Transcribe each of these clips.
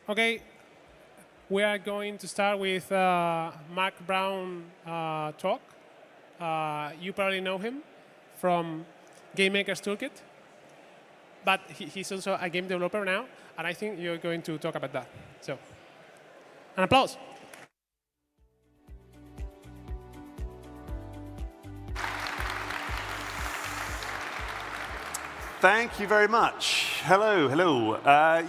Okay, we are going to start with Mark Brown talk. You probably know him from Game Maker's Toolkit, but he's also a game developer now, and I think you're going to talk about that. So, an applause. Thank you very much. Hello, hello.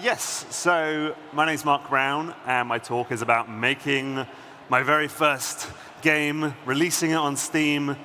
Yes, so my name's Mark Brown, and my talk is about making my very first game, releasing it on Steam,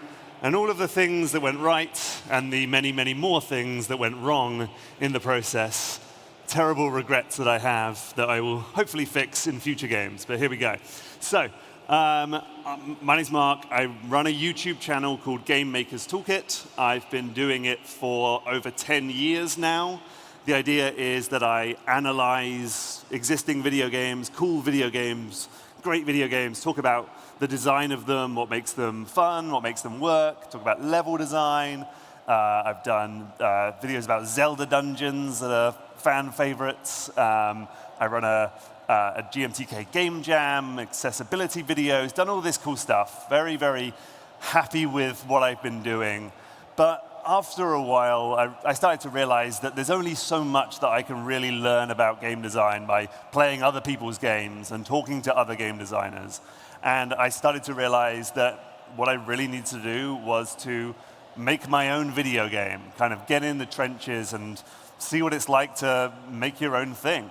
and all of the things that went right, and the many, many more things that went wrong in the process. Terrible regrets that I have that I will hopefully fix in future games, but here we go. So, my name's Mark. I run a YouTube channel called Game Maker's Toolkit. I've been doing it for over 10 years now. The idea is that I analyze existing video games, cool video games, great video games, talk about the design of them, what makes them fun, what makes them work, talk about level design. I've done videos about Zelda dungeons that are fan favorites. I run a GMTK game jam, accessibility videos, done all this cool stuff. Very, very happy with what I've been doing. But after a while, I started to realize that there's only so much that I can really learn about game design by playing other people's games and talking to other game designers. And I started to realize that what I really needed to do was to make my own video game, kind of get in the trenches and see what it's like to make your own thing.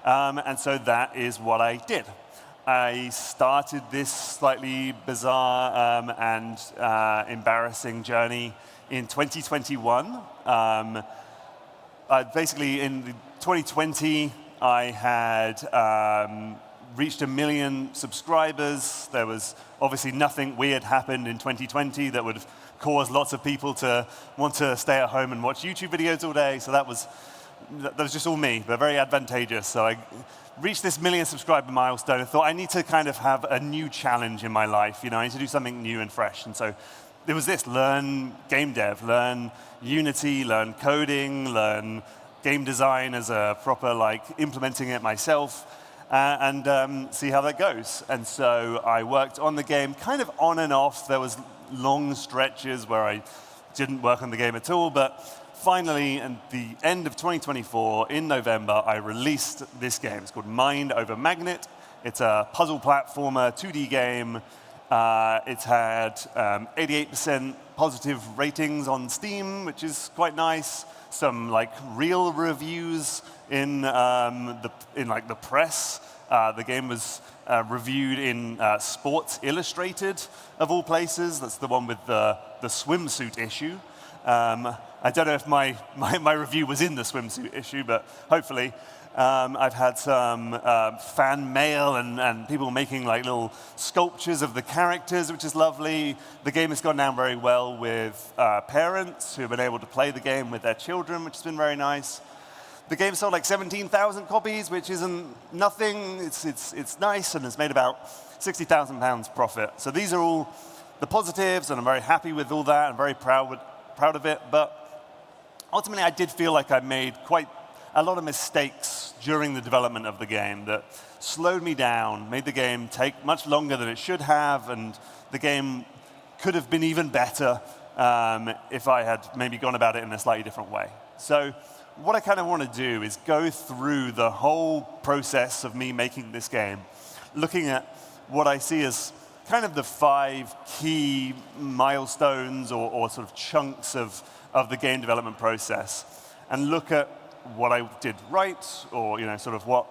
And so that is what I did. I started this slightly bizarre and embarrassing journey in 2021. Basically, in 2020, I had reached 1 million subscribers. There was obviously nothing weird happened in 2020 that would cause lots of people to want to stay at home and watch YouTube videos all day. So that was just all me, but very advantageous. So I reached this 1 million subscriber milestone and thought I need to kind of have a new challenge in my life. You know, I need to do something new and fresh. And so there was this: learn game dev, learn Unity, learn coding, learn game design as a proper, like, implementing it myself, and see how that goes. And so I worked on the game kind of on and off. There was long stretches where I didn't work on the game at all, but finally, at the end of 2024, in November, I released this game. It's called Mind Over Magnet. It's a puzzle platformer, 2D game. It's had 88% positive ratings on Steam, which is quite nice. Some like real reviews in the press. The game was reviewed in Sports Illustrated, of all places. That's the one with the swimsuit issue. I don't know if my review was in the swimsuit issue, but hopefully. I've had some fan mail and people making like little sculptures of the characters, which is lovely. The game has gone down very well with parents who have been able to play the game with their children, which has been very nice. The game sold like 17,000 copies, which isn't nothing. It's nice and has made about £60,000 profit. So these are all the positives, and I'm very happy with all that. I'm very proud of it. But ultimately, I did feel like I made quite a lot of mistakes during the development of the game that slowed me down, made the game take much longer than it should have, and the game could have been even better if I had maybe gone about it in a slightly different way. So what I kind of want to do is go through the whole process of me making this game, looking at what I see as kind of the 5 key milestones or sort of chunks of the game development process, and look at what I did right, or sort of what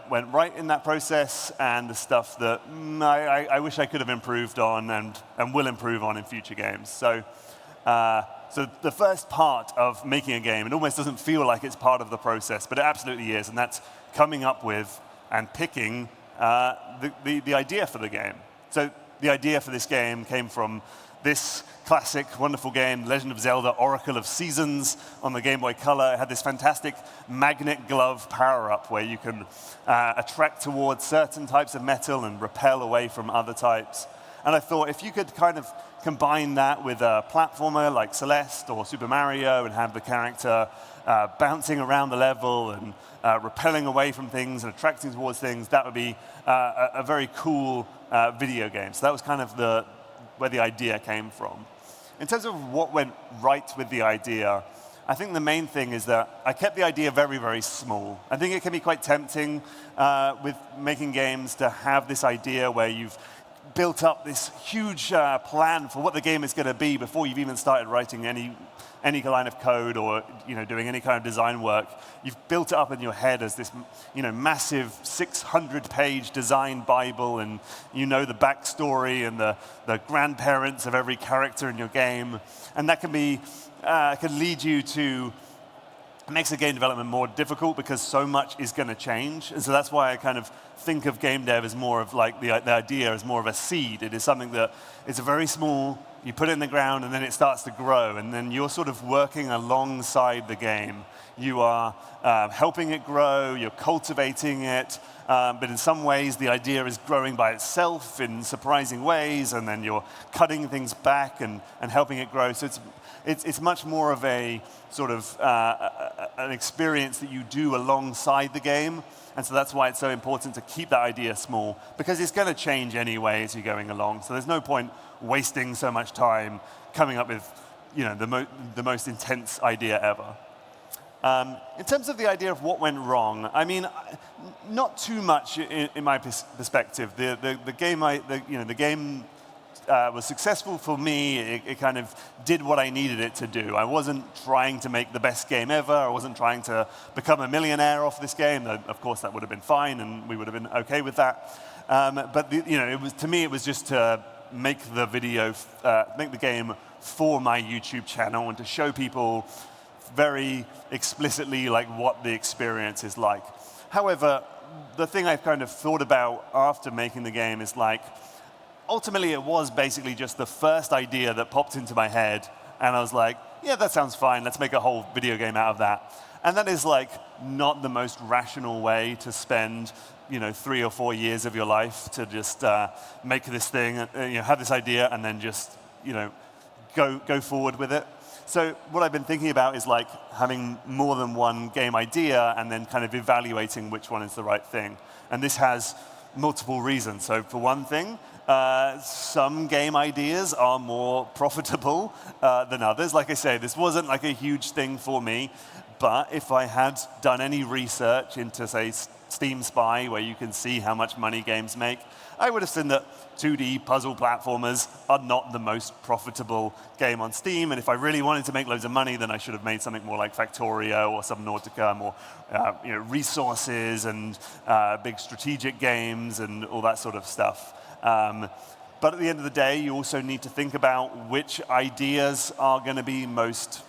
went right in that process, and the stuff that I wish I could have improved on and will improve on in future games. So the first part of making a game, it almost doesn't feel like it's part of the process, but it absolutely is, and that's coming up with and picking the idea for the game. So the idea for this game came from this classic, wonderful game, Legend of Zelda: Oracle of Seasons, on the Game Boy Color. It had this fantastic magnet glove power-up where you can attract towards certain types of metal and repel away from other types. And I thought if you could kind of combine that with a platformer like Celeste or Super Mario and have the character bouncing around the level and repelling away from things and attracting towards things, that would be a very cool video game. So that was kind of where the idea came from. In terms of what went right with the idea, I think the main thing is that I kept the idea very, very small. I think it can be quite tempting with making games to have this idea where you've built up this huge plan for what the game is going to be before you've even started writing any line of code or doing any kind of design work. You've built it up in your head as this massive 600-page design Bible, and the backstory and the grandparents of every character in your game. And that can lead you to makes the game development more difficult because so much is going to change. And so that's why I kind of think of game dev as more of like the idea as more of a seed. It is something that is very small, you put it in the ground and then it starts to grow, and then you're sort of working alongside the game. You are helping it grow, you're cultivating it, but in some ways the idea is growing by itself in surprising ways, and then you're cutting things back and helping it grow. So it's much more of a sort of an experience that you do alongside the game. And so that's why it's so important to keep that idea small, because it's going to change anyway as you're going along. So there's no point wasting so much time coming up with the most intense idea ever. In terms of the idea of what went wrong, I mean, not too much in my perspective. The game was successful for me. It kind of did what I needed it to do. I wasn't trying to make the best game ever. I wasn't trying to become a millionaire off this game. Of course, that would have been fine, and we would have been okay with that. But to me, it was just to make the game for my YouTube channel and to show people very explicitly like what the experience is like. However, the thing I've kind of thought about after making the game is like, ultimately it was basically just the first idea that popped into my head, and I was like, yeah, that sounds fine, let's make a whole video game out of that. And that is like not the most rational way to spend 3 or 4 years of your life, to just make this thing, have this idea and then just go forward with it. So what I've been thinking about is like having more than one game idea and then kind of evaluating which one is the right thing. And this has multiple reasons. So for one thing, some game ideas are more profitable than others. Like I say, this wasn't like a huge thing for me, but if I had done any research into, say, Steam Spy, where you can see how much money games make, I would have seen that 2D puzzle platformers are not the most profitable game on Steam, and if I really wanted to make loads of money, then I should have made something more like Factorio or Subnautica, more resources and big strategic games and all that sort of stuff. But at the end of the day, you also need to think about which ideas are going to be most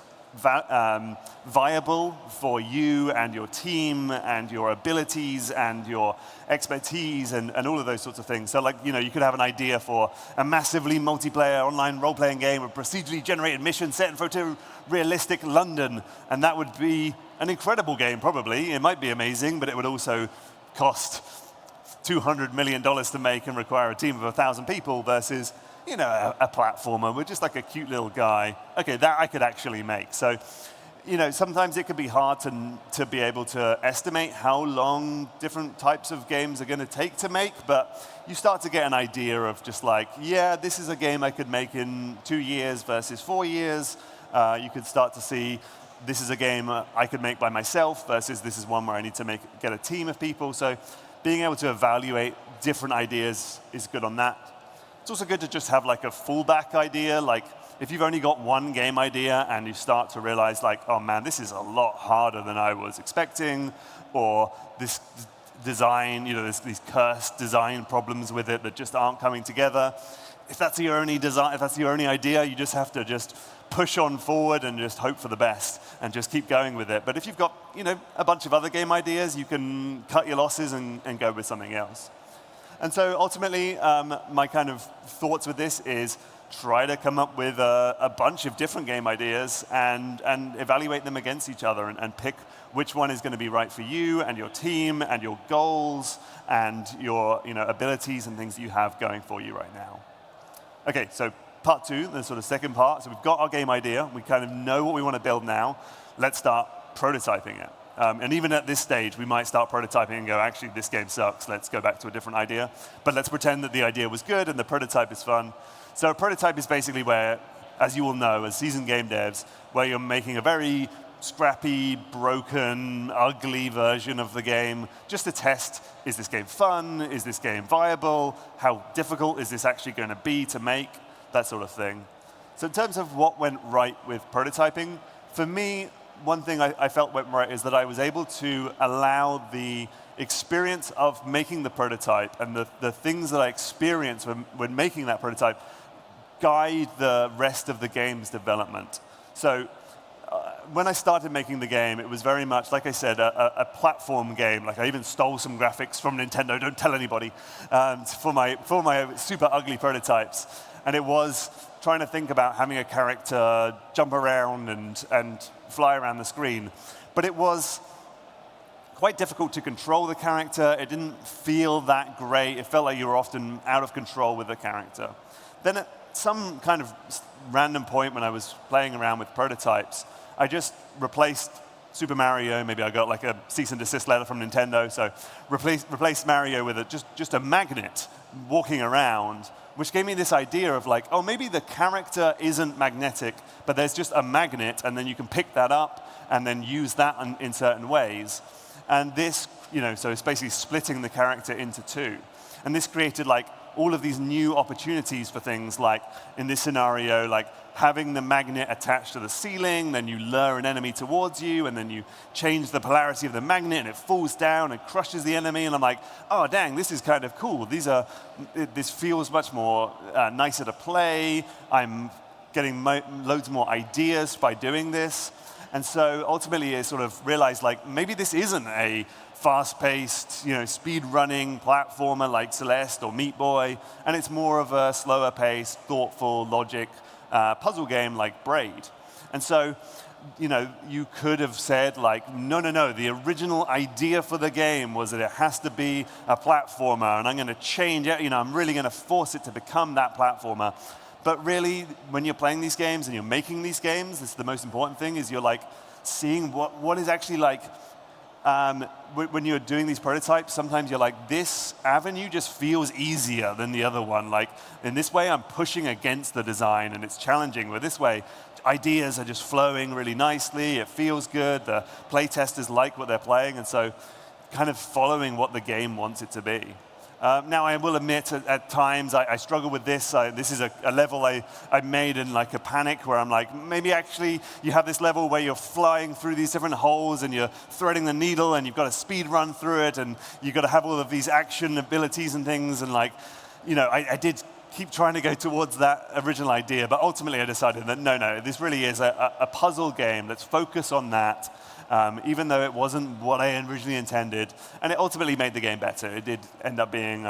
viable for you and your team and your abilities and your expertise and all of those sorts of things. So like, you could have an idea for a massively multiplayer online role-playing game, a procedurally generated mission set in photorealistic London, and that would be an incredible game probably. It might be amazing, but it would also cost $200 million to make and require a team of 1,000 people versus a platformer with just like a cute little guy. Okay, that I could actually make. So, sometimes it can be hard to be able to estimate how long different types of games are going to take to make, but you start to get an idea of just like, yeah, this is a game I could make in 2 years versus 4 years. You could start to see this is a game I could make by myself versus this is one where I need to get a team of people. So being able to evaluate different ideas is good on that. It's also good to just have like a fallback idea. Like if you've only got one game idea and you start to realize like, oh man, this is a lot harder than I was expecting, or this design, there's these cursed design problems with it that just aren't coming together. If that's your only design, if that's your only idea, you just have to just push on forward and just hope for the best and just keep going with it. But if you've got, a bunch of other game ideas, you can cut your losses and go with something else. And so ultimately, my kind of thoughts with this is try to come up with a bunch of different game ideas and evaluate them against each other and pick which one is going to be right for you and your team and your goals and your abilities and things that you have going for you right now. okay, so part 2, the sort of second part. So we've got our game idea. We kind of know what we want to build now. Let's start prototyping it. And even at this stage, we might start prototyping and go, actually, this game sucks. Let's go back to a different idea. But let's pretend that the idea was good and the prototype is fun. So a prototype is basically where, as you all know, as seasoned game devs, where you're making a very scrappy, broken, ugly version of the game just to test, is this game fun? Is this game viable? How difficult is this actually going to be to make? That sort of thing. So in terms of what went right with prototyping, for me, one thing I felt went right is that I was able to allow the experience of making the prototype and the things that I experienced when making that prototype guide the rest of the game's development. So when I started making the game, it was very much, like I said, a platform game. Like I even stole some graphics from Nintendo, don't tell anybody, for my super ugly prototypes. And it was trying to think about having a character jump around and fly around the screen. But it was quite difficult to control the character. It didn't feel that great. It felt like you were often out of control with the character. Then at some kind of random point when I was playing around with prototypes, I just replaced Super Mario. Maybe I got like a cease and desist letter from Nintendo, so replaced Mario with just a magnet walking around, which gave me this idea of like, oh, maybe the character isn't magnetic, but there's just a magnet, and then you can pick that up and then use that in certain ways. And this, so it's basically splitting the character into two. And this created like all of these new opportunities for things like, in this scenario, like having the magnet attached to the ceiling, then you lure an enemy towards you, and then you change the polarity of the magnet, and it falls down and crushes the enemy, and I'm like, oh, dang, this is kind of cool. This feels much more nicer to play. I'm getting loads more ideas by doing this. And so ultimately I sort of realized, like, maybe this isn't a fast-paced, speed-running platformer like Celeste or Meat Boy, and it's more of a slower-paced, thoughtful, logic puzzle game like Braid. And so, you could have said, like, no, the original idea for the game was that it has to be a platformer, and I'm going to change it, I'm really going to force it to become that platformer. But really, when you're playing these games and you're making these games, this is the most important thing, is you're like seeing what is actually like, when you're doing these prototypes, sometimes you're like, this avenue just feels easier than the other one. Like, in this way, I'm pushing against the design, and it's challenging. But this way, ideas are just flowing really nicely. It feels good. The playtesters like what they're playing, and so kind of following what the game wants it to be. Now, I will admit, at times, I struggle with this. This is a level I made in like a panic, where I'm like, maybe actually you have this level where you're flying through these different holes, and you're threading the needle, and you've got to speed run through it, and you've got to have all of these action abilities and things. And like, I did keep trying to go towards that original idea, but ultimately I decided that no, this really is a puzzle game. Let's focus on that. Even though it wasn't what I originally intended, and it ultimately made the game better. It did end up being,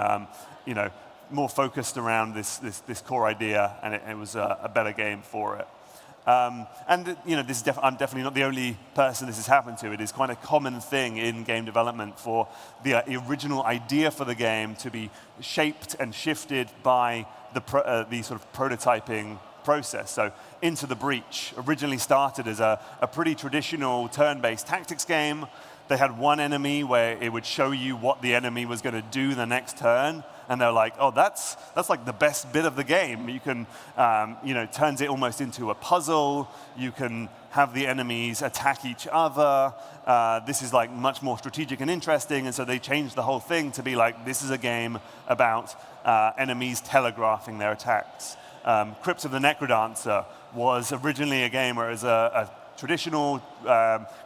more focused around this core idea, and it was a better game for it. This is I'm definitely not the only person this has happened to. It is quite a common thing in game development for the original idea for the game to be shaped and shifted by the sort of prototyping process. So Into the Breach originally started as a pretty traditional turn-based tactics game. They had one enemy where it would show you what the enemy was going to do the next turn, and they're like, oh, that's like the best bit of the game. You can, turns it almost into a puzzle. You can have the enemies attack each other. This is like much more strategic and interesting, and so they changed the whole thing to be like, this is a game about enemies telegraphing their attacks. Crypt of the Necrodancer was originally a game where it was a traditional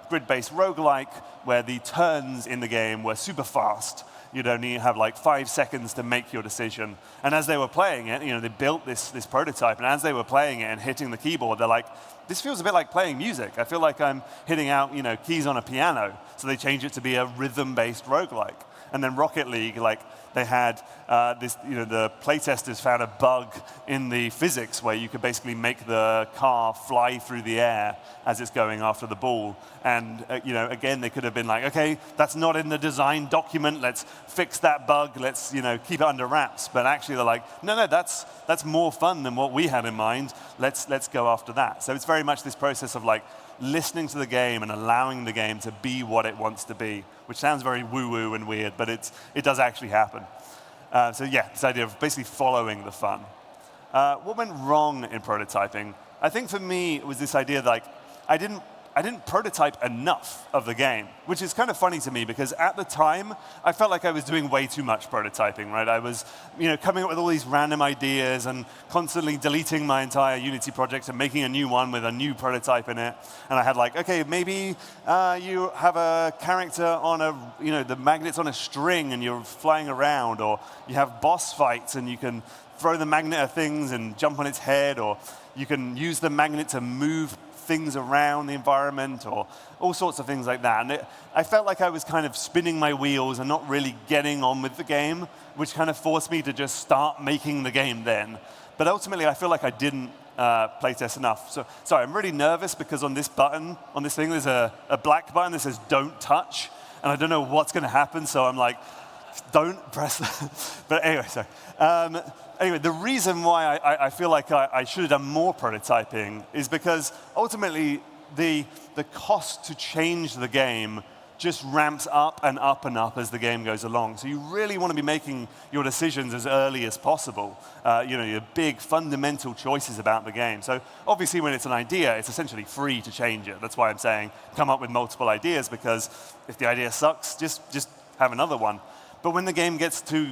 grid-based roguelike where the turns in the game were super fast. You'd only have like 5 seconds to make your decision. And as they were playing it, they built this prototype, and as they were playing it and hitting the keyboard, they're like, this feels a bit like playing music. I feel like I'm hitting out keys on a piano. So they changed it to be a rhythm-based roguelike. And then Rocket League, like, they had the playtesters found a bug in the physics where you could basically make the car fly through the air as it's going after the ball. And again, they could have been like, okay, that's not in the design document. Let's fix that bug. Let's keep it under wraps. But actually, they're like, no, that's more fun than what we had in mind. Let's go after that. So it's very much this process of like listening to the game and allowing the game to be what it wants to be, which sounds very woo-woo and weird, but it does actually happen. So yeah, this idea of basically following the fun. What went wrong in prototyping? I think for me, it was this idea that like, I didn't prototype enough of the game, which is kind of funny to me because at the time, I felt like I was doing way too much prototyping, right? I was coming up with all these random ideas and constantly deleting my entire Unity project and making a new one with a new prototype in it. And I had like, okay, maybe you have a character on the magnet's on a string and you're flying around, or you have boss fights and you can throw the magnet at things and jump on its head, or you can use the magnet to move things around the environment, or all sorts of things like that. And I felt like I was kind of spinning my wheels and not really getting on with the game, which kind of forced me to just start making the game then. But ultimately, I feel like I didn't playtest enough. So sorry, I'm really nervous because on this button, on this thing, there's a black button that says don't touch, and I don't know what's going to happen, so I'm like, don't press that. But anyway, sorry. Anyway, the reason why I feel like I should have done more prototyping is because ultimately the cost to change the game just ramps up and up and up as the game goes along. So you really want to be making your decisions as early as possible, your big fundamental choices about the game. So obviously when it's an idea, it's essentially free to change it. That's why I'm saying come up with multiple ideas, because if the idea sucks, just have another one. But when the game gets to,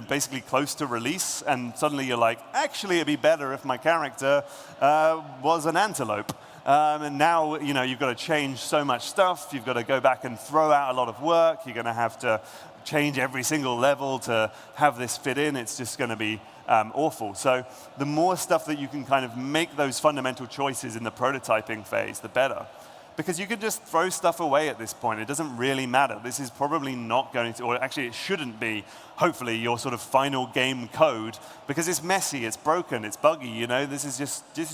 basically close to release, and suddenly you're like, actually, it'd be better if my character was an antelope. And now, you've got to change so much stuff. You've got to go back and throw out a lot of work. You're going to have to change every single level to have this fit in. It's just going to be awful. So the more stuff that you can kind of make those fundamental choices in the prototyping phase, the better. Because you could just throw stuff away at this point. It doesn't really matter. This is probably not going to, or actually it shouldn't be, hopefully, your sort of final game code, because it's messy, it's broken, it's buggy, This is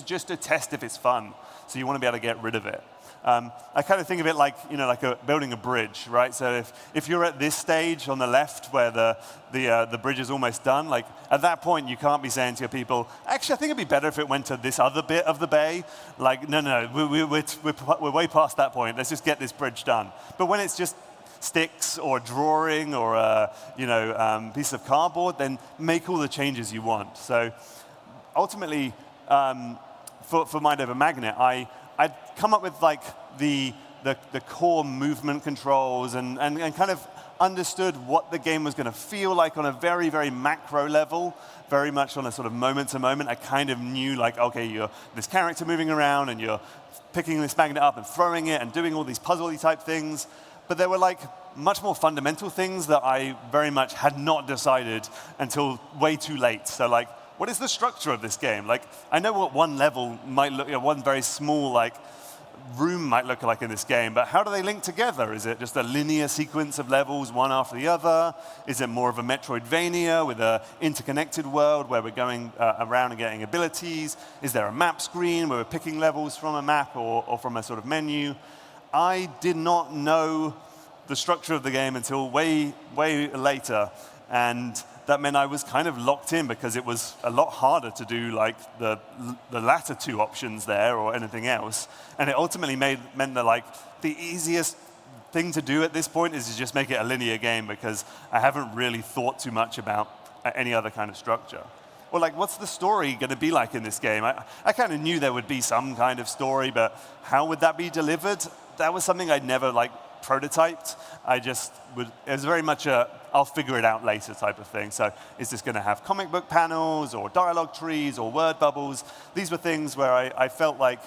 just a test if it's fun. So you want to be able to get rid of it. I kind of think of it like, building a bridge, right? So if you're at this stage on the left where the bridge is almost done, like at that point you can't be saying to your people, actually I think it'd be better if it went to this other bit of the bay. Like, no, we're way past that point. Let's just get this bridge done. But when it's just sticks or drawing or a piece of cardboard, then make all the changes you want. So ultimately, for Mind Over Magnet, I'd come up with like the core movement controls and kind of understood what the game was going to feel like on a very, very macro level, very much on a sort of moment to moment. I kind of knew like, okay, you're this character moving around and you're picking this magnet up and throwing it and doing all these puzzle-y type things. But there were like much more fundamental things that I very much had not decided until way too late. So like, what is the structure of this game? Like, I know what one level might look, one very small like room might look like in this game, but how do they link together? Is it just a linear sequence of levels, one after the other? Is it more of a Metroidvania with an interconnected world where we're going around and getting abilities? Is there a map screen where we're picking levels from a map or from a sort of menu? I did not know the structure of the game until way, way later, and that meant I was kind of locked in because it was a lot harder to do like the latter two options there or anything else. And it ultimately meant that like the easiest thing to do at this point is to just make it a linear game because I haven't really thought too much about any other kind of structure. Or like, what's the story going to be like in this game? I kind of knew there would be some kind of story, but how would that be delivered? That was something I'd never like prototyped. It was very much a I'll figure it out later type of thing. So is this going to have comic book panels or dialogue trees or word bubbles? These were things where I felt like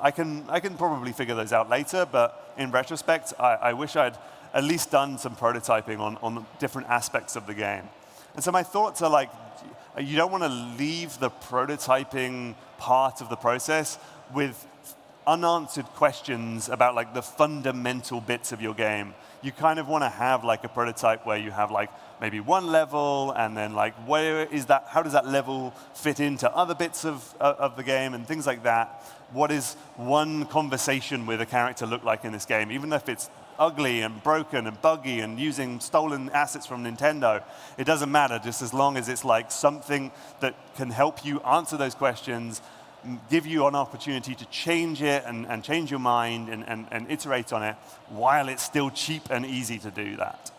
I can probably figure those out later, but in retrospect, I wish I'd at least done some prototyping on different aspects of the game. And so my thoughts are like, you don't want to leave the prototyping part of the process with unanswered questions about like the fundamental bits of your game. You kind of want to have like a prototype where you have like maybe one level, and then like where is that? How does that level fit into other bits of the game and things like that? What is one conversation with a character look like in this game, even if it's ugly and broken and buggy and using stolen assets from Nintendo? It doesn't matter, just as long as it's like something that can help you answer those questions, give you an opportunity to change it and change your mind and iterate on it while it's still cheap and easy to do that.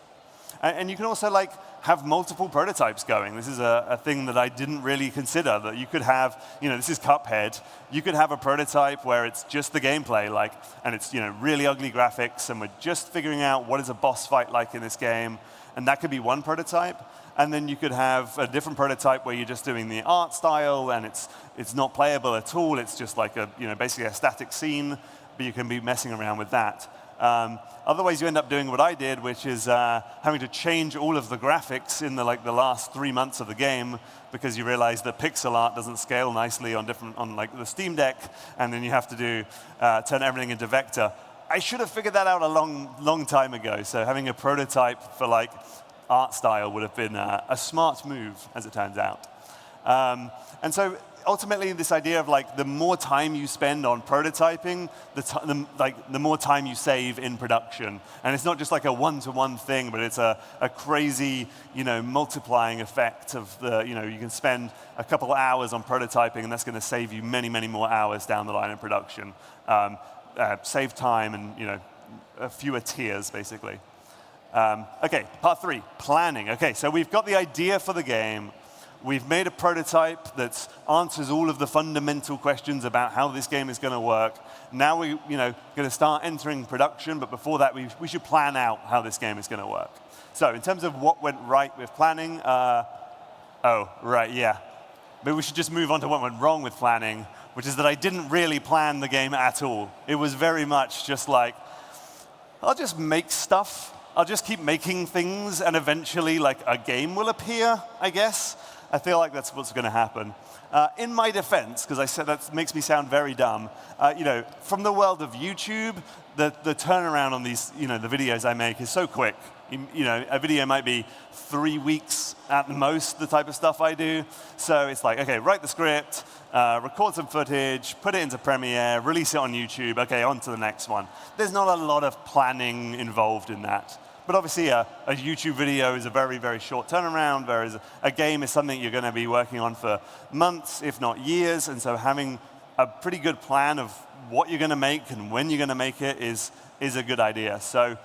And you can also like have multiple prototypes going. This is a thing that I didn't really consider, that you could have, this is Cuphead. You could have a prototype where it's just the gameplay, like, and it's really ugly graphics, and we're just figuring out what is a boss fight like in this game, and that could be one prototype. And then you could have a different prototype where you're just doing the art style, and it's not playable at all. It's just like basically a static scene, but you can be messing around with that. Otherwise, you end up doing what I did, which is having to change all of the graphics in the last 3 months of the game, because you realize that pixel art doesn't scale nicely on the Steam Deck, and then you have to turn everything into vector. I should have figured that out a long time ago. So having a prototype for like art style would have been a smart move, as it turns out. And so ultimately, this idea of like the more time you spend on prototyping, the more time you save in production. And it's not just like a one-to-one thing, but it's a crazy, multiplying effect of you can spend a couple hours on prototyping, and that's going to save you many, many more hours down the line in production. Save time and fewer tears, basically. Okay, part 3, planning. Okay, so we've got the idea for the game. We've made a prototype that answers all of the fundamental questions about how this game is going to work. Now we're going to start entering production, but before that, we should plan out how this game is going to work. So in terms of what went right with planning, maybe we should just move on to what went wrong with planning, which is that I didn't really plan the game at all. It was very much just like, I'll just make stuff. I'll just keep making things, and eventually, like, a game will appear, I guess. I feel like that's what's going to happen. In my defense, because I said that makes me sound very dumb, from the world of YouTube, the turnaround on these, the videos I make is so quick. A video might be 3 weeks at the most, the type of stuff I do. So it's like, okay, write the script, record some footage, put it into Premiere, release it on YouTube, okay, on to the next one. There's not a lot of planning involved in that. But obviously, a YouTube video is a very, very short turnaround, whereas a game is something you're going to be working on for months, if not years. And so having a pretty good plan of what you're going to make and when you're going to make it is a good idea. So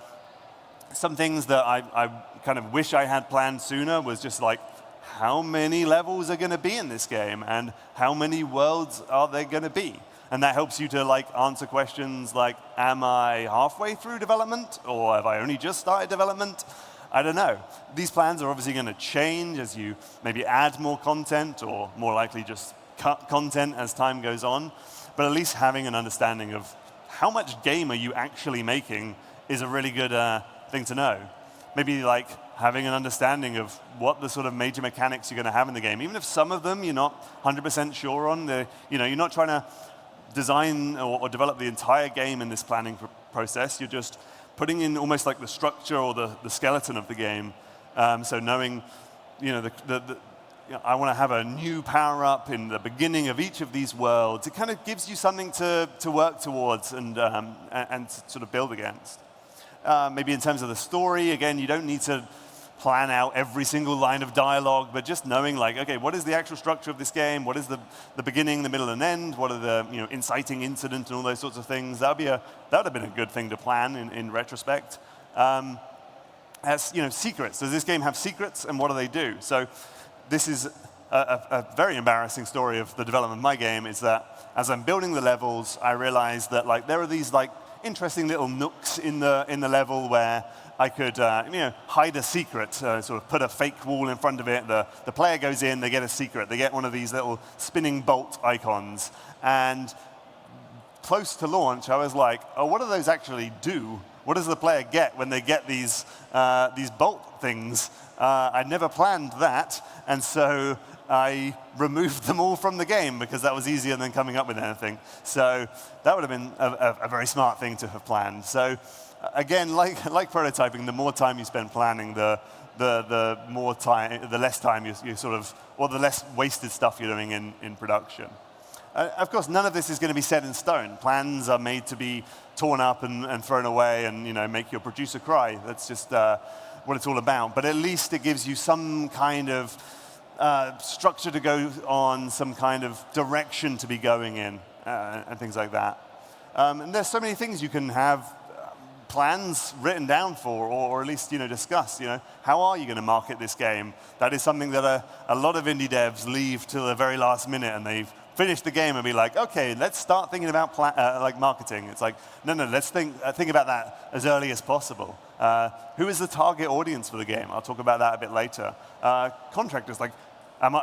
some things that I kind of wish I had planned sooner was just like, how many levels are going to be in this game, and how many worlds are there going to be? And that helps you to like answer questions like, am I halfway through development, or have I only just started development? I don't know. These plans are obviously going to change as you maybe add more content, or more likely just cut content as time goes on. But at least having an understanding of how much game are you actually making is a really good thing to know. Maybe like having an understanding of what the sort of major mechanics you're going to have in the game. Even if some of them you're not 100% sure on, you're not trying to design or develop the entire game in this planning process. You're just putting in almost like the structure or the skeleton of the game. So knowing, I want to have a new power-up in the beginning of each of these worlds. It kind of gives you something to work towards and sort of build against. Maybe in terms of the story, again, you don't need to plan out every single line of dialogue, but just knowing like, okay, what is the actual structure of this game? What is the beginning, the middle, and end? What are the inciting incident and all those sorts of things? That would have been a good thing to plan in retrospect. As secrets. Does this game have secrets, and what do they do? So this is a very embarrassing story of the development of my game. Is that as I'm building the levels, I realized that like there are these like interesting little nooks in the level where I could hide a secret, sort of put a fake wall in front of it. The player goes in, they get a secret. They get one of these little spinning bolt icons. And close to launch, I was like, oh, what do those actually do? What does the player get when they get these bolt things? I never planned that, and so I removed them all from the game because that was easier than coming up with anything. So that would have been a very smart thing to have planned. So again, like prototyping, the more time you spend planning, the the more time, the less time you sort of, or the less wasted stuff you're doing in production. Of course, none of this is going to be set in stone. Plans are made to be torn up and thrown away and make your producer cry. That's just what it's all about. But at least it gives you some kind of structure to go on, some kind of direction to be going in, and things like that. And there's so many things you can have plans written down for, or at least discuss. How are you going to market this game? That is something that a lot of indie devs leave till the very last minute, and they've finished the game and be like, okay, let's start thinking about like marketing. It's like, no, let's think about that as early as possible. Who is the target audience for the game? I'll talk about that a bit later. Contractors, like,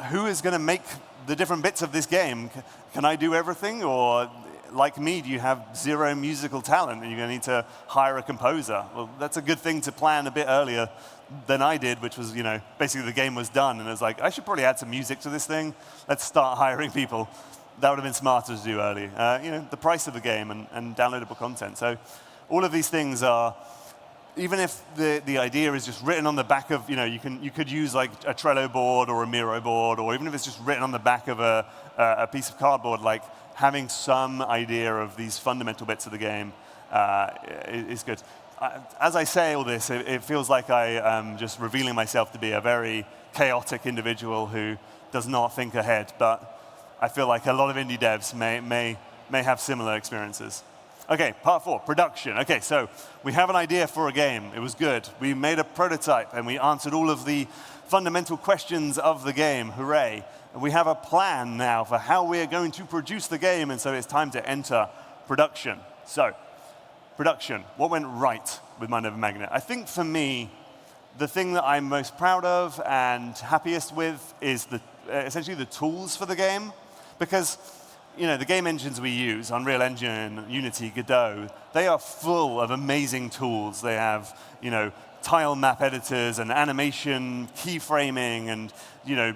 who is going to make the different bits of this game? Can I do everything, or like me, do you have zero musical talent and you're going to need to hire a composer? Well, that's a good thing to plan a bit earlier than I did, which was, basically the game was done. And it was like, I should probably add some music to this thing. Let's start hiring people. That would have been smarter to do early. The price of the game and downloadable content. So all of these things are, even if the idea is just written on the back of, you could use like a Trello board or a Miro board, or even if it's just written on the back of a piece of cardboard, like having some idea of these fundamental bits of the game is good. As I say all this, it feels like I am just revealing myself to be a very chaotic individual who does not think ahead, but I feel like a lot of indie devs may have similar experiences. Okay, part 4, production. Okay, so we have an idea for a game. It was good. We made a prototype, and we answered all of the fundamental questions of the game. Hooray. And we have a plan now for how we are going to produce the game, and so it's time to enter production. So, production. What went right with Mind Over Magnet? I think for me, the thing that I'm most proud of and happiest with is essentially the tools for the game. Because the game engines we use, Unreal Engine, Unity, Godot, they are full of amazing tools. They have, tile map editors and animation, keyframing, and,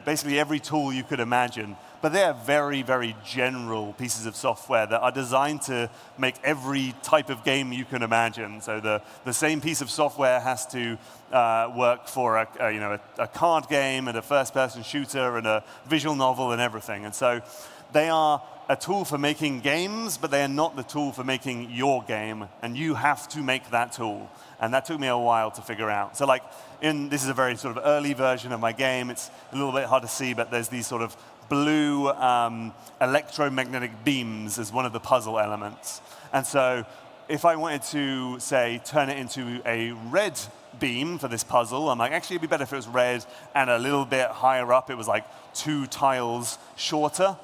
basically every tool you could imagine. But they are very, very general pieces of software that are designed to make every type of game you can imagine. So the same piece of software has to work for a card game and a first-person shooter and a visual novel and everything. And so they are a tool for making games, but they are not the tool for making your game, and you have to make that tool. And that took me a while to figure out. So this is a very sort of early version of my game. It's a little bit hard to see, but there's these sort of blue electromagnetic beams as one of the puzzle elements. And so if I wanted to, say, turn it into a red beam for this puzzle, I'm like, actually, it'd be better if it was red and a little bit higher up. It was like 2 tiles shorter.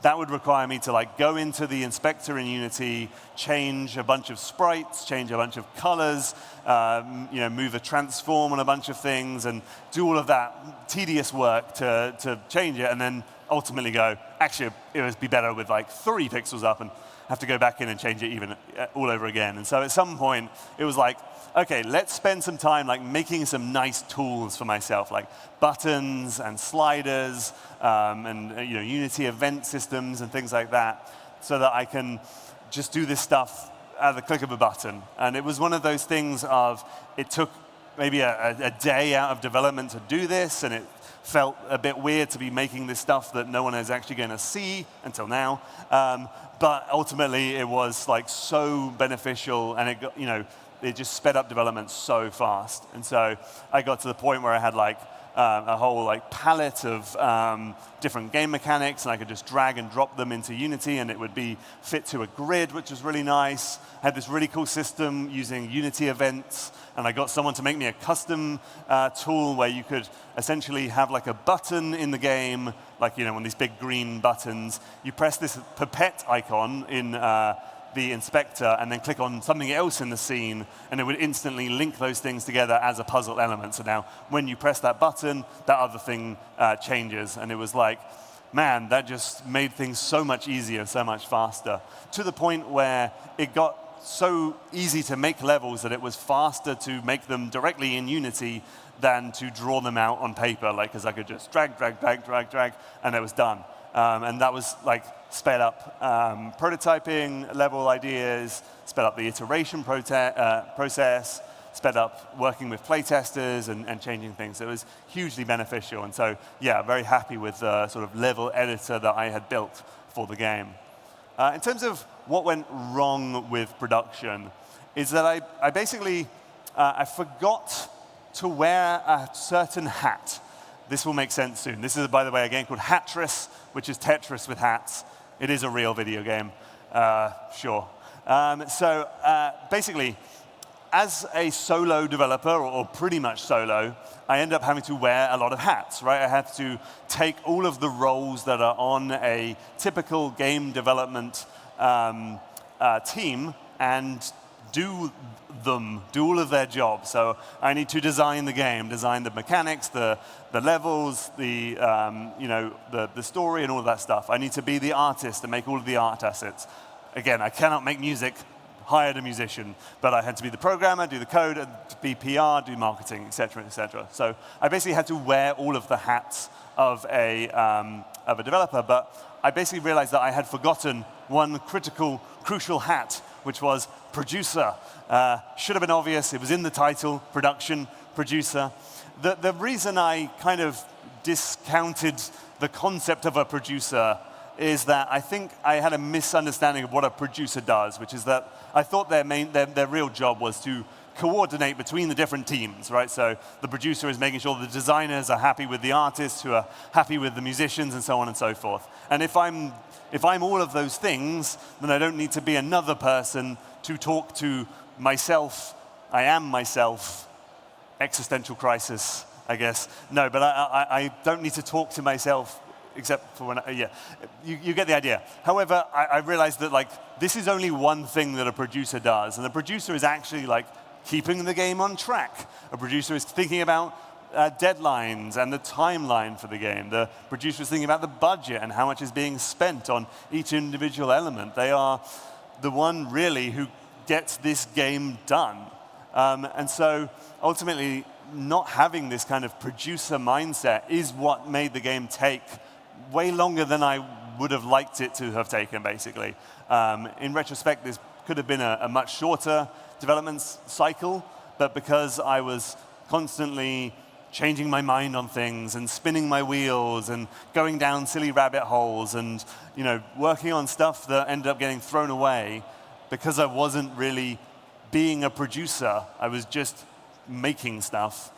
That would require me to go into the inspector in Unity, change a bunch of sprites, change a bunch of colors, move a transform on a bunch of things, and do all of that tedious work to change it, and then ultimately go, actually, it would be better with 3 pixels up, and have to go back in and change it even all over again. And so at some point, it was like, okay, let's spend some time making some nice tools for myself, like buttons and sliders, and Unity event systems and things like that, so that I can just do this stuff at the click of a button. And it was one of those things of, it took maybe a day out of development to do this, and it felt a bit weird to be making this stuff that no one is actually going to see until now. But ultimately, it was so beneficial, and it got, it just sped up development so fast. And so I got to the point where I had a whole palette of different game mechanics, and I could just drag and drop them into Unity, and it would be fit to a grid, which was really nice. I had this really cool system using Unity events, and I got someone to make me a custom tool where you could essentially have a button in the game, one of these big green buttons. You press this pipette icon in the inspector and then click on something else in the scene, and it would instantly link those things together as a puzzle element. So now when you press that button, that other thing changes. And it was man, that just made things so much easier, so much faster, to the point where it got so easy to make levels that it was faster to make them directly in Unity than to draw them out on paper, because I could just drag, and it was done. And that was sped up prototyping level ideas, sped up the iteration process, sped up working with playtesters and changing things. So it was hugely beneficial. And so, yeah, very happy with the sort of level editor that I had built for the game. In terms of what went wrong with production, is that I basically I forgot to wear a certain hat. This will make sense soon. This is, by the way, a game called Hatris, which is Tetris with hats. It is a real video game, sure. Basically, as a solo developer, or pretty much solo, I end up having to wear a lot of hats, right? I have to take all of the roles that are on a typical game development team and do all of their jobs. So I need to design the game, design the mechanics, the levels, the story and all of that stuff. I need to be the artist and make all of the art assets. Again, I cannot make music, hired a musician, but I had to be the programmer, do the code, be PR, do marketing, et cetera, et cetera. So I basically had to wear all of the hats of a developer, but I basically realized that I had forgotten one crucial hat, which was producer. Should have been obvious. It was in the title, production, producer. The reason I kind of discounted the concept of a producer is that I think I had a misunderstanding of what a producer does, which is that I thought their real job was to coordinate between the different teams, right? So the producer is making sure the designers are happy with the artists, who are happy with the musicians, and so on and so forth. And if I'm all of those things, then I don't need to be another person to talk to myself. I am myself. Existential crisis, I guess. No, but I don't need to talk to myself except for when, you get the idea. However, I realized that this is only one thing that a producer does, and the producer is actually keeping the game on track. A producer is thinking about deadlines and the timeline for the game. The producer is thinking about the budget and how much is being spent on each individual element. They are the one really who gets this game done. And so ultimately, not having this kind of producer mindset is what made the game take way longer than I would have liked it to have taken, basically. In retrospect, this could have been a much shorter development cycle, but because I was constantly changing my mind on things and spinning my wheels and going down silly rabbit holes and working on stuff that ended up getting thrown away, because I wasn't really being a producer, I was just making stuff,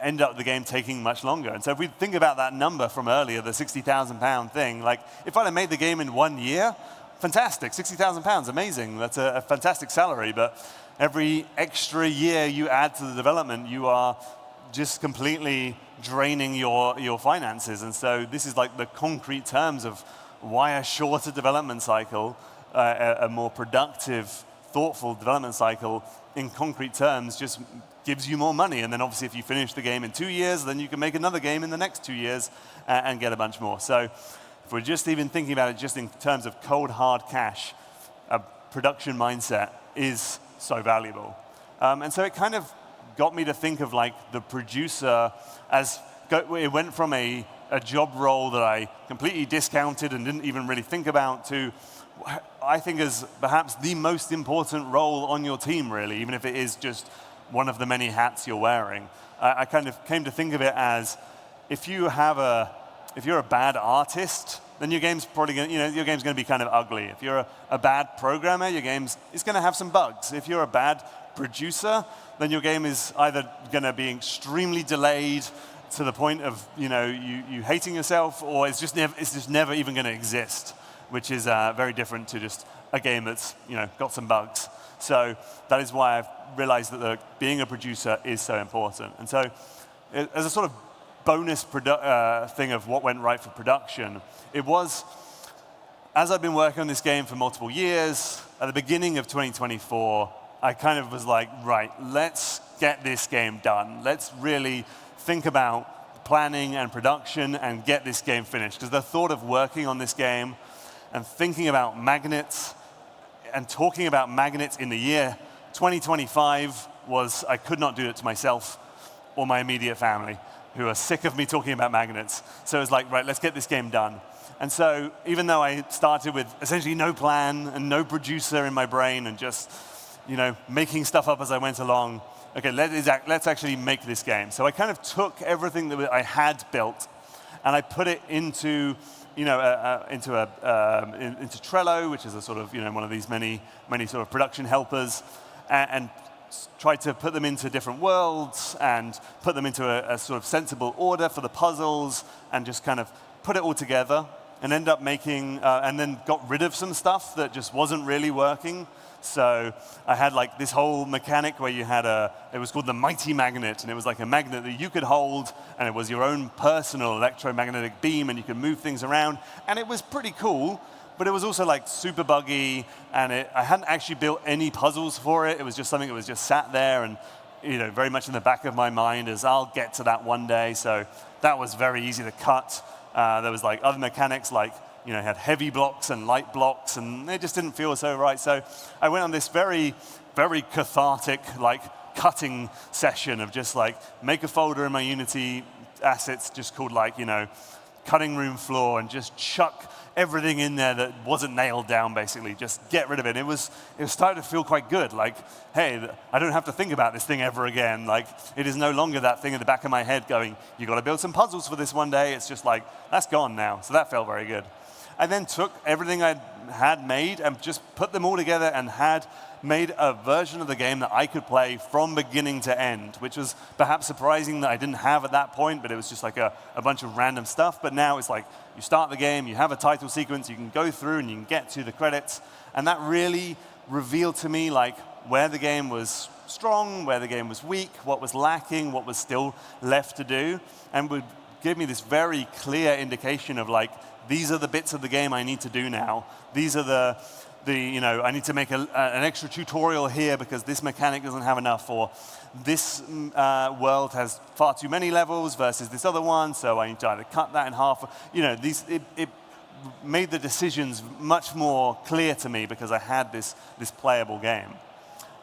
end up the game taking much longer. And so if we think about that number from earlier, the £60,000 thing, if I'd have made the game in 1 year, fantastic, £60,000, amazing. That's a fantastic salary, but every extra year you add to the development, you are just completely draining your finances. And so this is the concrete terms of why a shorter development cycle, a more productive, thoughtful development cycle, in concrete terms, just gives you more money. And then obviously if you finish the game in 2 years, then you can make another game in the next 2 years and get a bunch more. So if we're just even thinking about it just in terms of cold, hard cash, a production mindset is so valuable. And so it kind of got me to think of the producer it went from a job role that I completely discounted and didn't even really think about to, I think, is perhaps the most important role on your team, really, even if it is just one of the many hats you're wearing. I kind of came to think of it as, if you're a bad artist, then your game's probably going to be kind of ugly. If you're a bad programmer, your game's going to have some bugs. If you're a bad producer, then your game is either going to be extremely delayed to the point of you hating yourself, or it's just never even going to exist, which is very different to just a game that's got some bugs. So that is why I've realized that being a producer is so important. And so as a sort of bonus thing of what went right for production, it was, as I've been working on this game for multiple years, at the beginning of 2024, I kind of was like, right, let's get this game done. Let's really think about planning and production and get this game finished. Because the thought of working on this game and thinking about magnets and talking about magnets in the year 2025 was, I could not do it to myself or my immediate family, who are sick of me talking about magnets. So it was like, right, let's get this game done. And so even though I started with essentially no plan and no producer in my brain and just making stuff up as I went along, okay, let's actually make this game. So I kind of took everything that I had built, and I put it into into Trello, which is a sort of one of these many sort of production helpers, and tried to put them into different worlds and put them into a sort of sensible order for the puzzles, and just kind of put it all together, and end up making and then got rid of some stuff that just wasn't really working. So I had like this whole mechanic where you had it was called the mighty magnet, and it was like a magnet that you could hold, and it was your own personal electromagnetic beam, and you could move things around, and it was pretty cool, but it was also like super buggy, and I hadn't actually built any puzzles for it. It was just something that was just sat there, and very much in the back of my mind as I'll get to that one day. So that was very easy to cut. There was like other mechanics like had heavy blocks and light blocks, and it just didn't feel so right. So I went on this very, very cathartic like cutting session of just like make a folder in my Unity assets just called like cutting room floor, and just chuck everything in there that wasn't nailed down, basically. Just get rid of it. It was starting to feel quite good. Like, hey, I don't have to think about this thing ever again. Like, it is no longer that thing in the back of my head going, you got to build some puzzles for this one day. It's just like, that's gone now. So that felt very good. I then took everything I had made and just put them all together and had made a version of the game that I could play from beginning to end, which was perhaps surprising that I didn't have at that point, but it was just like a bunch of random stuff. But now it's like you start the game, you have a title sequence, you can go through and you can get to the credits, and that really revealed to me like where the game was strong, where the game was weak, what was lacking, what was still left to do, and would give me this very clear indication of like, these are the bits of the game I need to do now. These are I need to make an extra tutorial here because this mechanic doesn't have enough, or this world has far too many levels versus this other one, so I need to either cut that in half. It made the decisions much more clear to me because I had this playable game.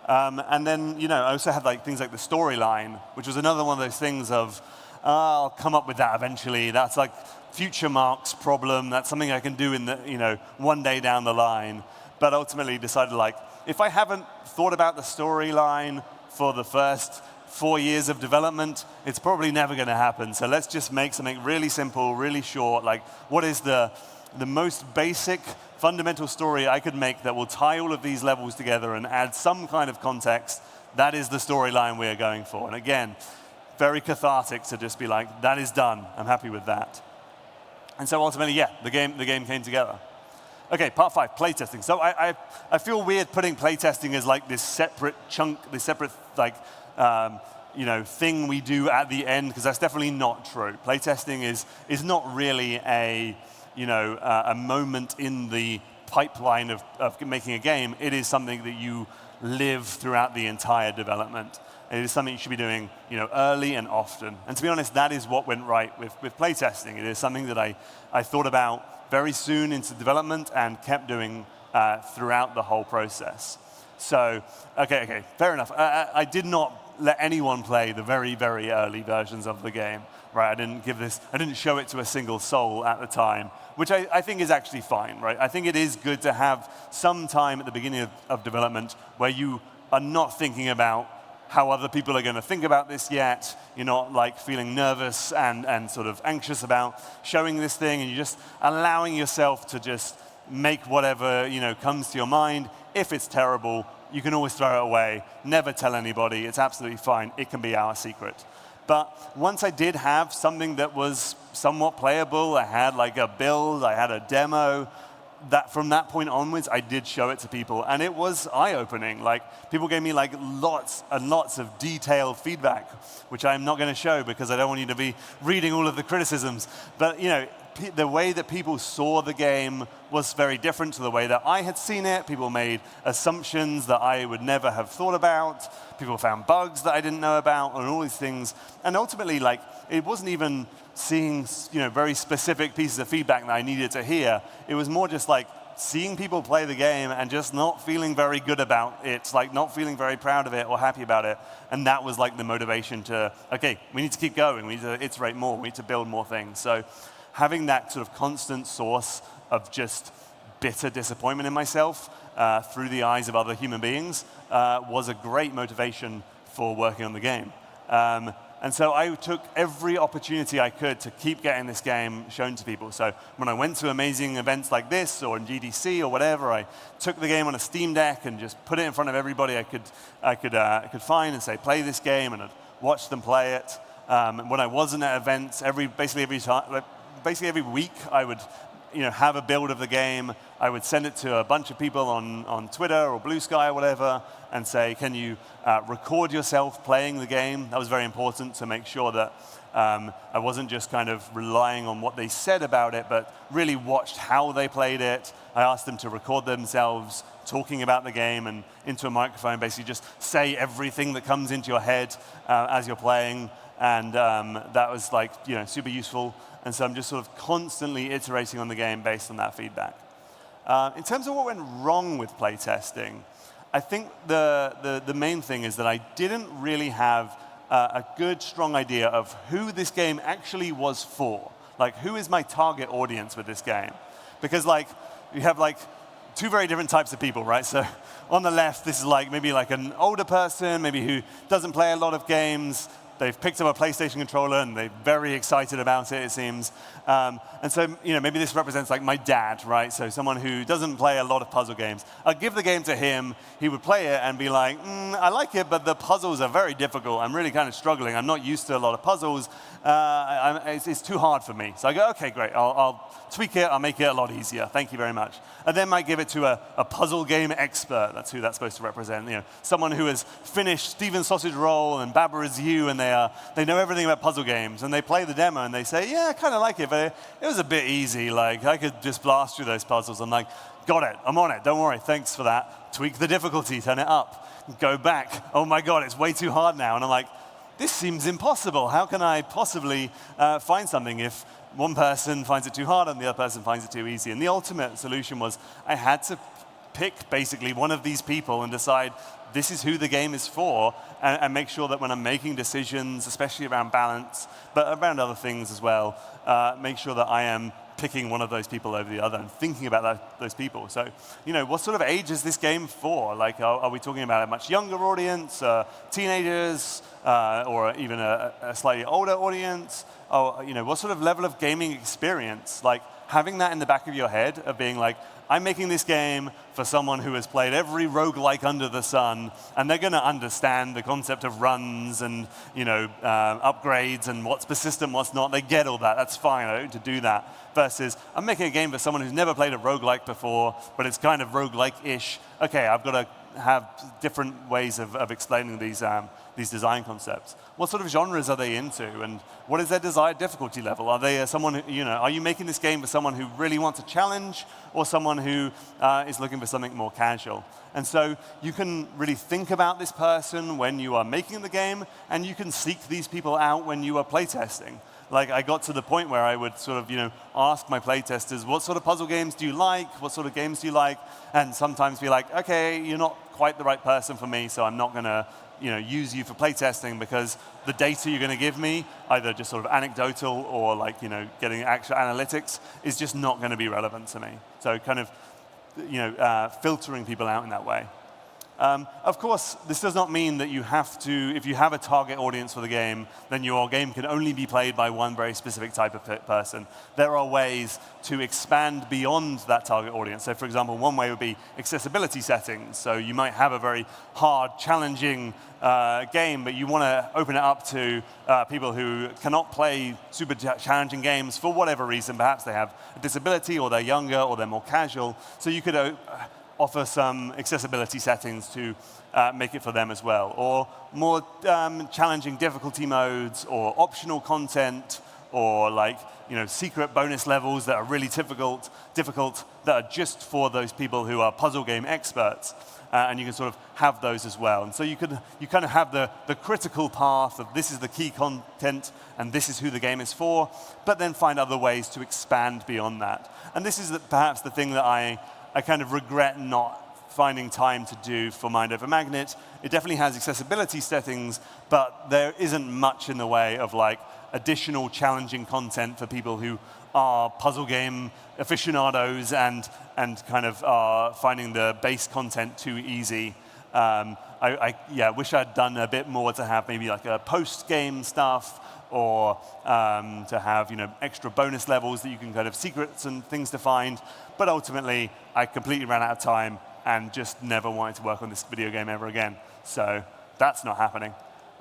And then, I also had like things like the storyline, which was another one of those things of, I'll come up with that eventually. That's like future Mark's problem. That's something I can do in the, one day down the line. But ultimately decided like, if I haven't thought about the storyline for the first 4 years of development, it's probably never going to happen. So let's just make something really simple, really short. Like, what is the most basic, fundamental story I could make that will tie all of these levels together and add some kind of context? That is the storyline we are going for. And again, very cathartic to just be like, that is done. I'm happy with that. And so ultimately, yeah, the game came together. Okay, part 5, playtesting. So I feel weird putting playtesting as like this separate chunk, this separate like thing we do at the end, because that's definitely not true. Playtesting is not really a moment in the pipeline of making a game. It is something that you live throughout the entire development. It is something you should be doing early and often. And to be honest, that is what went right with playtesting. It is something that I thought about very soon into development and kept doing throughout the whole process. So, okay, fair enough. I did not let anyone play the very, very early versions of the game. Right? I didn't show it to a single soul at the time, which I think is actually fine, right? I think it is good to have some time at the beginning of development where you are not thinking about how other people are going to think about this yet. You're not like feeling nervous and sort of anxious about showing this thing, and you're just allowing yourself to just make whatever comes to your mind. If it's terrible, you can always throw it away. Never tell anybody. It's absolutely fine. It can be our secret. But once I did have something that was somewhat playable, I had like a build, I had a demo, that from that point onwards, I did show it to people, and it was eye-opening. Like, people gave me like lots and lots of detailed feedback, which I'm not going to show because I don't want you to be reading all of the criticisms. But the way that people saw the game was very different to the way that I had seen it. People made assumptions that I would never have thought about. People found bugs that I didn't know about, and all these things. And ultimately, like, it wasn't even seeing very specific pieces of feedback that I needed to hear. It was more just like seeing people play the game and just not feeling very good about it, like not feeling very proud of it or happy about it. And that was like the motivation to, okay, we need to keep going. We need to iterate more. We need to build more things. So having that sort of constant source of just bitter disappointment in myself through the eyes of other human beings was a great motivation for working on the game. And so I took every opportunity I could to keep getting this game shown to people. So when I went to amazing events like this, or in GDC or whatever, I took the game on a Steam Deck and just put it in front of everybody I could find and say, play this game, and I'd watch them play it. When I wasn't at events, basically every week, I would have a build of the game. I would send it to a bunch of people on Twitter or Blue Sky or whatever and say, can you record yourself playing the game? That was very important to make sure that I wasn't just kind of relying on what they said about it, but really watched how they played it. I asked them to record themselves talking about the game and into a microphone, basically just say everything that comes into your head as you're playing. And that was super useful. And so I'm just sort of constantly iterating on the game based on that feedback. In terms of what went wrong with playtesting, I think the main thing is that I didn't really have a good, strong idea of who this game actually was for. Like, who is my target audience with this game? Because you have two very different types of people, right? So on the left, this is maybe an older person, maybe who doesn't play a lot of games. They've picked up a PlayStation controller and they're very excited about it seems. And so, maybe this represents my dad, right? So someone who doesn't play a lot of puzzle games. I'd give the game to him, he would play it and be like, I like it, but the puzzles are very difficult. I'm really kind of struggling. I'm not used to a lot of puzzles. It's too hard for me. So I go, okay, great. I'll tweak it. I'll make it a lot easier. Thank you very much. And then might give it to a puzzle game expert. That's who that's supposed to represent. Someone who has finished Steven's Sausage Roll and Baba Is You, and they know everything about puzzle games. And they play the demo and they say, yeah, I kind of like it, but it was a bit easy. I could just blast through those puzzles. I'm like, got it. I'm on it. Don't worry. Thanks for that. Tweak the difficulty. Turn it up. Go back. Oh my God, it's way too hard now. And I'm like, this seems impossible. How can I possibly find something if one person finds it too hard and the other person finds it too easy? And the ultimate solution was I had to pick basically one of these people and decide this is who the game is for, and make sure that when I'm making decisions, especially around balance, but around other things as well, make sure that I am picking one of those people over the other and thinking about those people. So, what sort of age is this game for? Are we talking about a much younger audience, teenagers, or even a slightly older audience? Or, what sort of level of gaming experience? Having that in the back of your head of being I'm making this game for someone who has played every roguelike under the sun, and they're going to understand the concept of runs and upgrades and what's persistent, what's not. They get all that. That's fine. I don't need to do that. Versus, I'm making a game for someone who's never played a roguelike before, but it's kind of roguelike-ish. Okay, I've got to have different ways of explaining these design concepts. What sort of genres are they into, and what is their desired difficulty level? Are they someone who, are you making this game for someone who really wants a challenge, or someone who is looking for something more casual? And so you can really think about this person when you are making the game, and you can seek these people out when you are playtesting. I got to the point where I would sort of, ask my playtesters, what sort of puzzle games do you like? What sort of games do you like? And sometimes be like, okay, you're not quite the right person for me, so I'm not going to, use you for playtesting, because the data you're going to give me, either just sort of anecdotal or getting actual analytics, is just not going to be relevant to me. So kind of, filtering people out in that way. Of course, this does not mean that you have to, if you have a target audience for the game, then your game can only be played by one very specific type of person. There are ways to expand beyond that target audience. So for example, one way would be accessibility settings. So you might have a very hard, challenging game, but you want to open it up to people who cannot play super challenging games for whatever reason. Perhaps they have a disability, or they're younger, or they're more casual. So you could offer some accessibility settings to make it for them as well. Or more challenging difficulty modes, or optional content, or secret bonus levels that are really difficult that are just for those people who are puzzle game experts. And you can sort of have those as well. And so you kind of have the critical path of this is the key content and this is who the game is for, but then find other ways to expand beyond that. And this is perhaps the thing that I kind of regret not finding time to do for Mind Over Magnet. It definitely has accessibility settings, but there isn't much in the way of additional challenging content for people who are puzzle game aficionados and kind of are finding the base content too easy. I wish I'd done a bit more to have maybe like a post-game stuff, or to have extra bonus levels that you can kind of secrets and things to find. But ultimately, I completely ran out of time and just never wanted to work on this video game ever again. So that's not happening.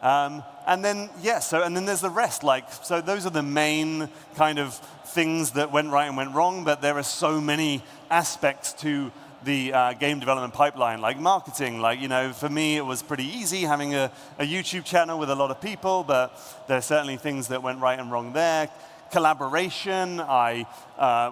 And then there's the rest. So those are the main kind of things that went right and went wrong. But there are so many aspects to the game development pipeline, like marketing. For me, it was pretty easy having a YouTube channel with a lot of people, but there are certainly things that went right and wrong there. Collaboration, I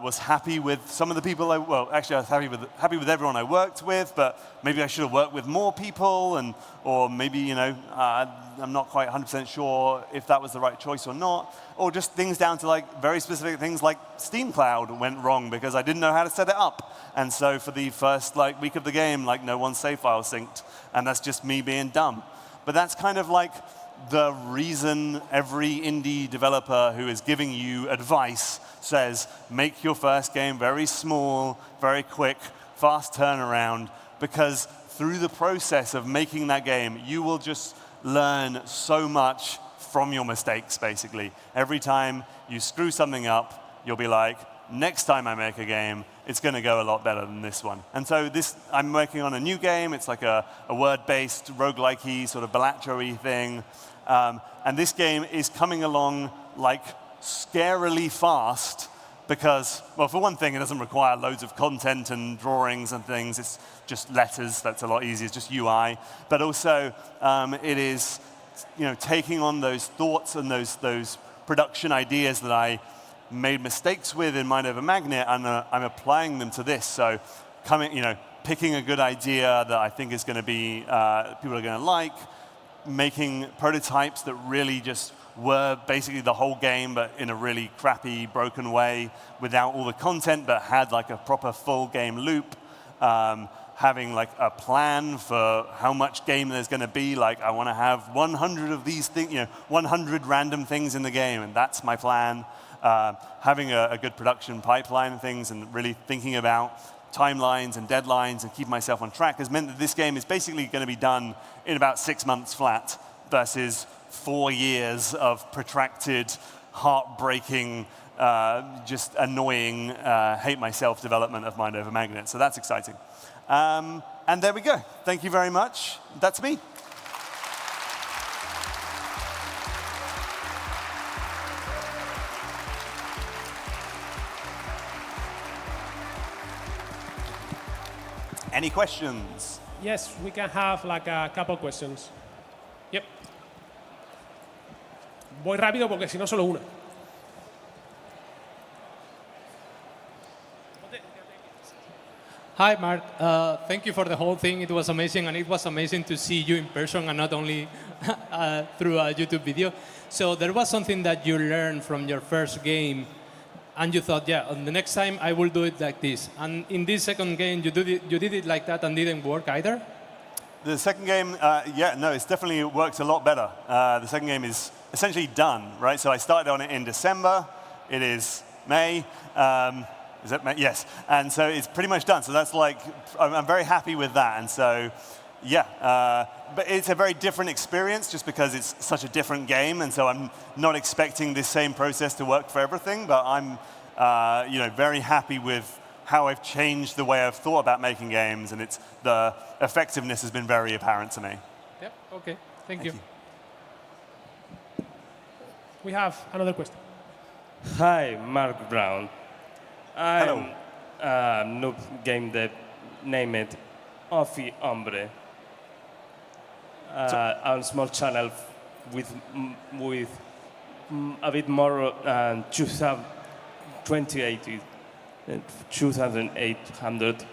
was happy with some of the people. I was happy with everyone I worked with, but maybe I should have worked with more people, or maybe I'm not quite 100% sure if that was the right choice or not. Or just things down to very specific things like Steam Cloud went wrong because I didn't know how to set it up. And so for the first week of the game, no one's save file synced, and that's just me being dumb. But that's kind of the reason every indie developer who is giving you advice says, make your first game very small, very quick, fast turnaround, because through the process of making that game, you will just learn so much from your mistakes, basically. Every time you screw something up, you'll be like, next time I make a game, it's going to go a lot better than this one. And so I'm working on a new game. It's like a word-based, roguelike-y, sort of Balatro-y thing. And this game is coming along scarily fast because, well, for one thing, it doesn't require loads of content and drawings and things. It's just letters. That's a lot easier. It's just UI. But also, it is taking on those thoughts and those production ideas that I made mistakes with in Mind Over Magnet, and I'm applying them to this. So picking a good idea that I think is going to be, people are going to like, making prototypes that really just were basically the whole game, but in a really crappy, broken way, without all the content, but had a proper full game loop. Having a plan for how much game there's going to be. I want to have 100 of these things, 100 random things in the game, and that's my plan. Having a good production pipeline and things, and really thinking about timelines and deadlines and keep myself on track has meant that this game is basically going to be done in about 6 months flat versus 4 years of protracted, heartbreaking, just annoying, hate myself development of Mind Over Magnet. So that's exciting. And there we go. Thank you very much. That's me. Any questions? Yes, we can have a couple questions. Yep. Voy rápido porque si no solo una. Hi, Mark. Thank you for the whole thing. It was amazing, and it was amazing to see you in person and not only through a YouTube video. So there was something that you learned from your first game, and you thought, yeah, on the next time I will do it like this. And in this second game, you did it like that and didn't work either? The second game, it's definitely worked a lot better. The second game is essentially done, right? So I started on it in December. It is May. Is that May? Yes. And so it's pretty much done. So that's I'm very happy with that. And so, yeah. But it's a very different experience just because it's such a different game. And so I'm not expecting this same process to work for everything. But I'm, very happy with how I've changed the way I've thought about making games. And the effectiveness has been very apparent to me. Yep. OK. Thank you. We have another question. Hi, Mark Brown. Hello. I'm noob game dev named Ofi Hombre. On a small channel with a bit more than 2,800.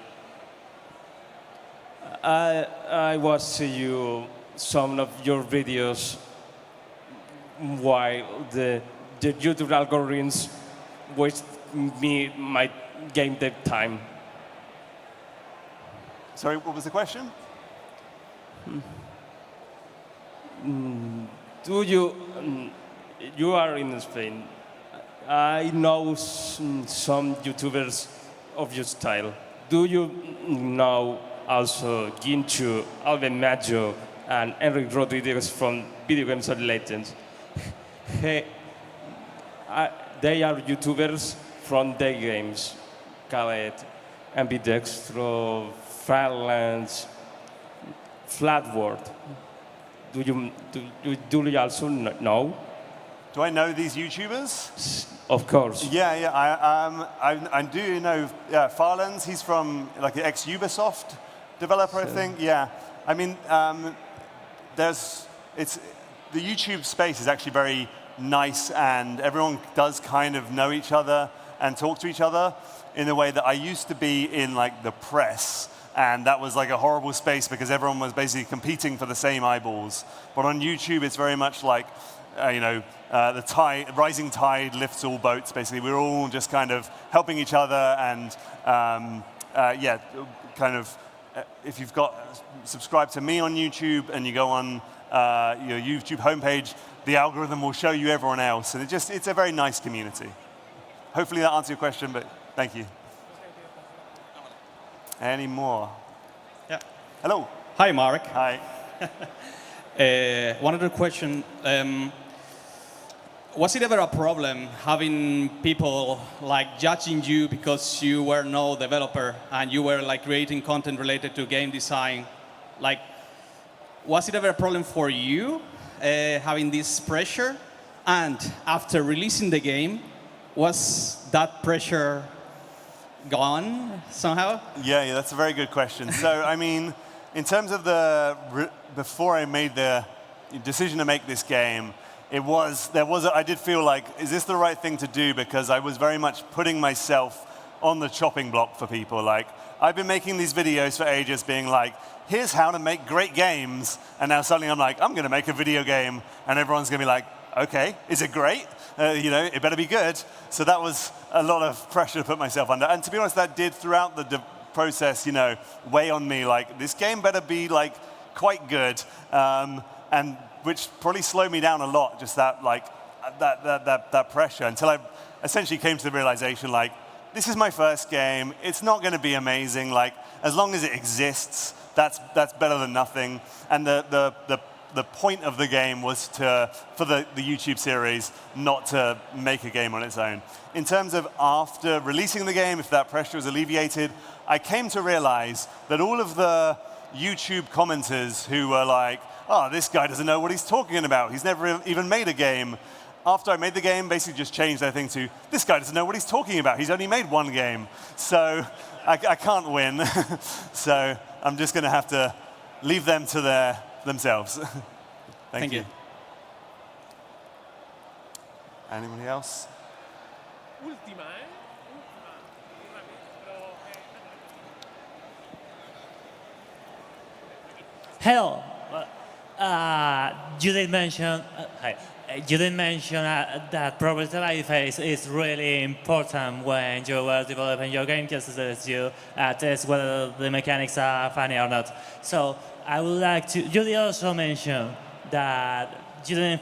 I watched some of your videos while the YouTube algorithms waste my game dev time. Sorry, what was the question? Do you are in Spain. I know some YouTubers of your style. Do you know also Ginchu, Alvin Maggio, and Enric Rodriguez from Video Games of Legends. Hey, they are YouTubers from their games, Gareth, Ambidextro, Fairlands, Flatworld. Do you also know? Do I know these YouTubers? Of course. Yeah. I do know Farlands. He's from like an ex-Ubisoft developer, I think. Yeah. I mean, the YouTube space is actually very nice, and everyone does kind of know each other and talk to each other in a way that I used to be in like the press. And that was like a horrible space because everyone was basically competing for the same eyeballs. But on YouTube, it's very much like, the rising tide lifts all boats, basically. We're all just kind of helping each other and, if you've got subscribe to me on YouTube and you go on your YouTube homepage, the algorithm will show you everyone else. And it's a very nice community. Hopefully that answers your question, but thank you. Any more? Yeah. Hello. Hi, Mark. Hi. One other question. Was it ever a problem having people like judging you because you were no developer and you were like creating content related to game design? Like, was it ever a problem for you having this pressure? And after releasing the game, was that pressure gone somehow? Yeah, that's a very good question. So, I mean, in terms of before I made the decision to make this game, I did feel like, is this the right thing to do? Because I was very much putting myself on the chopping block for people. Like, I've been making these videos for ages being like, here's how to make great games. And now suddenly I'm like, I'm going to make a video game. And everyone's going to be like, okay, is it great? It better be good. So that was a lot of pressure to put myself under. And to be honest, that did throughout the process, weigh on me. Like, this game better be like quite good, and which probably slowed me down a lot. Just that pressure until I essentially came to the realization, like, this is my first game. It's not going to be amazing. Like, as long as it exists, that's better than nothing. And the point of the game was for the YouTube series, not to make a game on its own. In terms of after releasing the game, if that pressure was alleviated, I came to realize that all of the YouTube commenters who were like, oh, this guy doesn't know what he's talking about. He's never even made a game. After I made the game, basically just changed their thing to, this guy doesn't know what he's talking about. He's only made one game. So I can't win. So I'm just going to have to leave them to themselves. Thank you. Anybody else? Última, ¿eh? Hello. You did mention that progress phase is really important when you were developing your game, just as you test whether the mechanics are funny or not. So I would like to. You did also mention that you didn't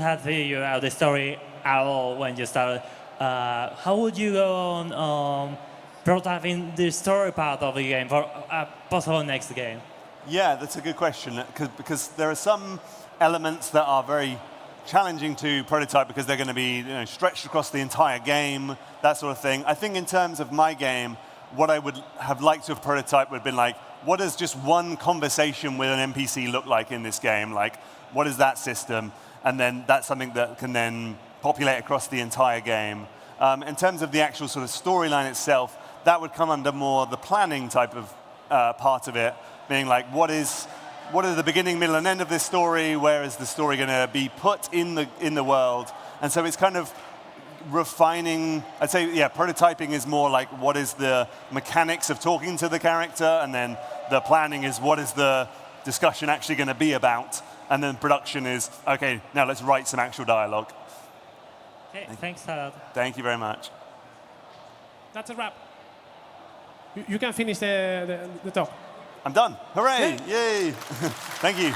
have to figure out the story at all when you started. How would you go on prototyping the story part of the game for a possible next game? Yeah, that's a good question, because there are some elements that are very challenging to prototype because they're going to be stretched across the entire game, that sort of thing. I think in terms of my game, what I would have liked to have prototyped would have been like, what does just one conversation with an NPC look like in this game? Like, what is that system? And then that's something that can then populate across the entire game. In terms of the actual sort of storyline itself, that would come under more the planning type of part of it, being like, what are the beginning, middle, and end of this story? Where is the story going to be put in the world? And so it's kind of refining. I'd say, yeah, prototyping is more like what is the mechanics of talking to the character, and then the planning is what is the discussion actually going to be about, and then production is, okay, now let's write some actual dialogue. Okay, thanks, Sara. Thank you very much. That's a wrap. You can finish the talk. I'm done. Hooray! Yeah. Yay! Thank you.